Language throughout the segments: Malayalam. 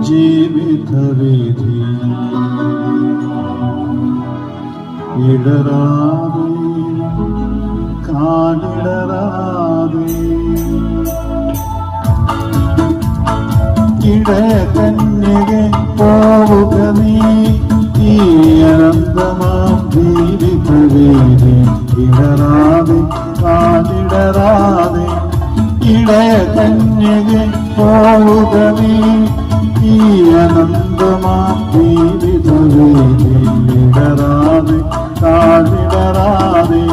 ജീവിതവിധി ഇടറാതെ കാലിടറാതെ ഇടകന്യകെ പോവുക നീ ഈ അനന്തമാം ജീവിതവേദി ഇടറാതെ കാലിടറാതെ ഇടകന്യകെ പോവുക നീ ഈ അനന്തമാം ജീവിതവേദി ഇടറാതെ കാലിടറാതെ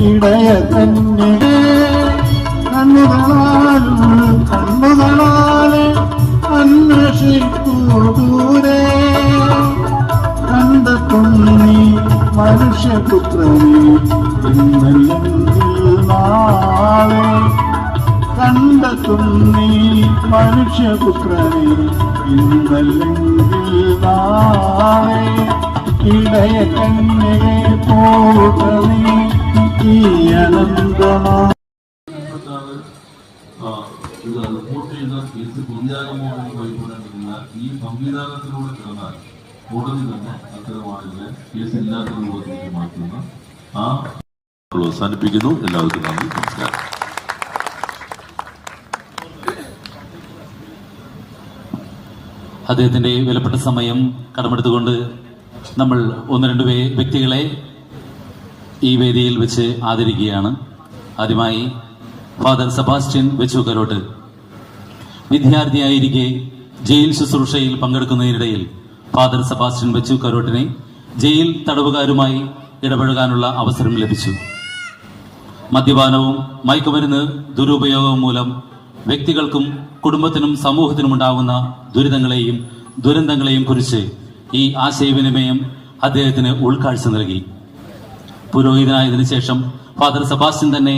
ഇടയകന്യകെ കണ്ണുകളാലെ അന്വേഷിക്കൂ ദൂരെ കണ്ടെത്തുന്നീ മനുഷ്യപുത്രനെ ഇന്നല്ലെങ്കിൽ നാളെ കണ്ടെത്തുന്നീ മനുഷ്യപുത്രനെ ഇന്നല്ലെങ്കിൽ നാളെ ഇടയകന്യകെ പോവുക നീ ഈ അനന്തമാ റിപ്പോർട്ട് ചെയ്ത കേസ് പൊതുജാഗമോഹൻ വഴിപ്പെടേണ്ടിരുന്ന ഈ സംവിധാനത്തിലൂടെ കിടന്നാൽ ഉടനെ തന്നെ അത്തരം ആളുകളെ കേസില്ലാത്ത രൂപത്തിലേക്ക് മാറ്റുന്ന അവസാനിപ്പിക്കുന്നു. എല്ലാവർക്കും നന്ദി, നമസ്കാരം. അദ്ദേഹത്തിന്റെ വിലപ്പെട്ട സമയം കടമെടുത്തുകൊണ്ട് നമ്മൾ ഒന്ന് രണ്ട് വ്യക്തികളെ ഈ വേദിയിൽ വെച്ച് ആദരിക്കുകയാണ്. ആദ്യമായി ഫാദർ സെബാസ്റ്റ്യൻ വെച്ചൂക്കരോട്ട്. വിദ്യാർത്ഥിയായിരിക്കെ ജയിൽ ശുശ്രൂഷയിൽ പങ്കെടുക്കുന്നതിനിടയിൽ ഫാദർ സെബാസ്റ്റ്യൻ വെച്ചൂക്കരോട്ടിനെ ജയിൽ തടവുകാരുമായി ഇടപഴകാനുള്ള അവസരം ലഭിച്ചു. മദ്യപാനവും മയക്കുമരുന്ന് ദുരുപയോഗവും മൂലം വ്യക്തികൾക്കും കുടുംബത്തിനും സമൂഹത്തിനും ഉണ്ടാകുന്ന ദുരിതങ്ങളെയും ദുരന്തങ്ങളെയും കുറിച്ച് ഈ ആശയവിനിമയം അദ്ദേഹത്തിന് ഉൾക്കാഴ്ച നൽകി. പുരോഹിതനായതിനു ശേഷം ഫാദർ സെബാസ്റ്റ്യൻ തന്നെ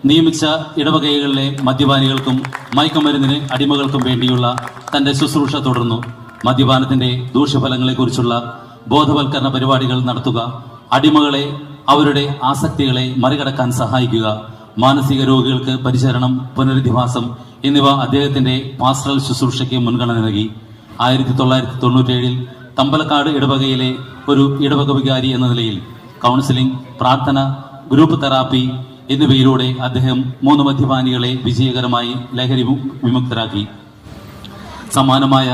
നിയമിച്ച ഇടവകകളിലെ മദ്യപാനികൾക്കും മയക്കുമരുന്നിന് അടിമകൾക്കും വേണ്ടിയുള്ള തന്റെ ശുശ്രൂഷ തുടർന്നു. മദ്യപാനത്തിന്റെ ദൂഷ്യഫലങ്ങളെക്കുറിച്ചുള്ള ബോധവൽക്കരണ പരിപാടികൾ നടത്തുക, അടിമകളെ അവരുടെ ആസക്തികളെ മറികടക്കാൻ സഹായിക്കുക, മാനസിക രോഗികൾക്ക് പരിചരണം, പുനരധിവാസം എന്നിവ അദ്ദേഹത്തിന്റെ പാസ്റ്ററൽ ശുശ്രൂഷയ്ക്ക് മുൻഗണന നൽകി. 1997 തമ്പലക്കാട് ഇടവകയിലെ ഒരു ഇടവക വികാരി എന്ന നിലയിൽ കൗൺസിലിംഗ്, പ്രാർത്ഥന, ഗ്രൂപ്പ് തെറാപ്പി എന്നിവയിലൂടെ അദ്ദേഹം 3 മദ്യപാനികളെ വിജയകരമായി ലഹരി വിമുക്തരാക്കി. സമാനമായ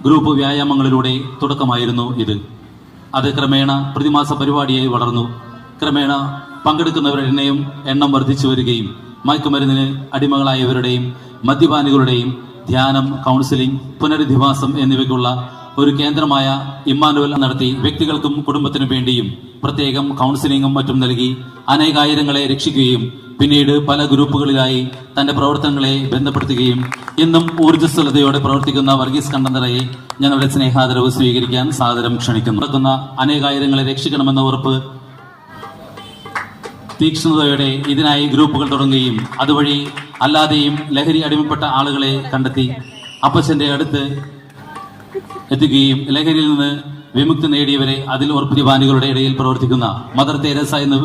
ഗ്രൂപ്പ് വ്യായാമങ്ങളിലൂടെ തുടക്കമായിരുന്നു ഇത്. അത് ക്രമേണ പ്രതിമാസ പരിപാടിയായി വളർന്നു. ക്രമേണ പങ്കെടുക്കുന്നവരുടെ എണ്ണം വർദ്ധിച്ചു വരികയും മയക്കുമരുന്നിന് അടിമകളായവരുടെയും മദ്യപാനികളുടെയും ധ്യാനം, കൗൺസിലിംഗ്, പുനരധിവാസം എന്നിവയ്ക്കുള്ള ഒരു കേന്ദ്രമായ ഇമ്മാനുവൽ നടത്തി വ്യക്തികൾക്കും കുടുംബത്തിനും വേണ്ടിയും പ്രത്യേകം കൗൺസിലിംഗും മറ്റും നൽകി അനേകായിരങ്ങളെ രക്ഷിക്കുകയും പിന്നീട് പല ഗ്രൂപ്പുകളിലായി തന്റെ പ്രവർത്തനങ്ങളെ ബന്ധപ്പെടുത്തുകയും ഇന്നും ഊർജ്ജസ്വലതയോടെ പ്രവർത്തിക്കുന്ന വർഗീസ് കണ്ടന്തറയെ ഞങ്ങളുടെ സ്നേഹാദരവ് സ്വീകരിക്കാൻ സാദരം ക്ഷണിക്കുന്നു. നടക്കുന്ന അനേകായിരങ്ങളെ രക്ഷിക്കണമെന്ന ഉറപ്പ് തീക്ഷ്ണതയോടെ ഇതിനായി ഗ്രൂപ്പുകൾ തുടങ്ങുകയും അതുവഴി അല്ലാതെയും ലഹരി അടിമപ്പെട്ട ആളുകളെ കണ്ടെത്തി അപ്പച്ചന്റെ അടുത്ത് എത്തുകയും ലഹരിയിൽ നിന്ന് വിമുക്തി നേടിയവരെ അതിൽ മദ്യപാനികളുടെ ഇടയിൽ പ്രവർത്തിക്കുന്ന മദർ തെരേസ എന്ന്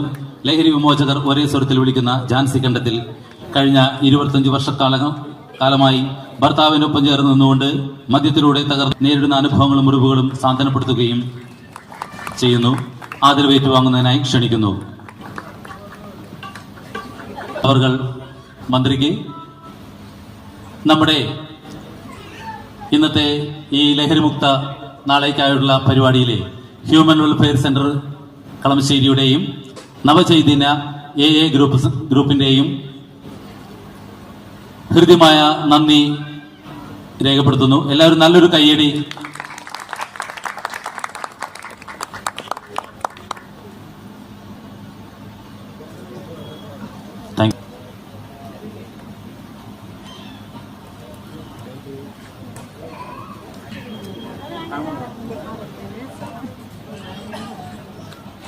ലഹരി വിമോചകർ ഒരേ സ്വരത്തിൽ വിളിക്കുന്ന ജാൻസി കണ്ടത്തിൽ കഴിഞ്ഞ 25 വർഷക്കാലമായി ഭർത്താവിനൊപ്പം ചേർന്ന് നിന്നുകൊണ്ട് മദ്യത്തിലൂടെ നേരിടുന്ന അനുഭവങ്ങളും മുറിവുകളും സാന്ത്വനപ്പെടുത്തുകയും ചെയ്യുന്നു. ആദരവ് ഏറ്റുവാങ്ങുന്നതിനായി ക്ഷണിക്കുന്നു. അവർ മന്ത്രിക്ക് നമ്മുടെ ഇന്നത്തെ ഈ ലഹരിമുക്ത നാളേക്കായുള്ള പരിപാടിയിലെ ഹ്യൂമൻ വെൽഫെയർ സെന്റർ കളമശ്ശേരിയുടെയും നവചൈതന്യ AA ഗ്രൂപ്പിന്റെയും ഹൃദ്യമായ നന്ദി രേഖപ്പെടുത്തുന്നു. എല്ലാവരും നല്ലൊരു കയ്യടി.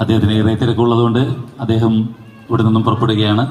അദ്ദേഹത്തിന് ഏറെ തിരക്കുള്ളതുകൊണ്ട് അദ്ദേഹം ഇവിടെ നിന്നും പുറപ്പെടുകയാണ്.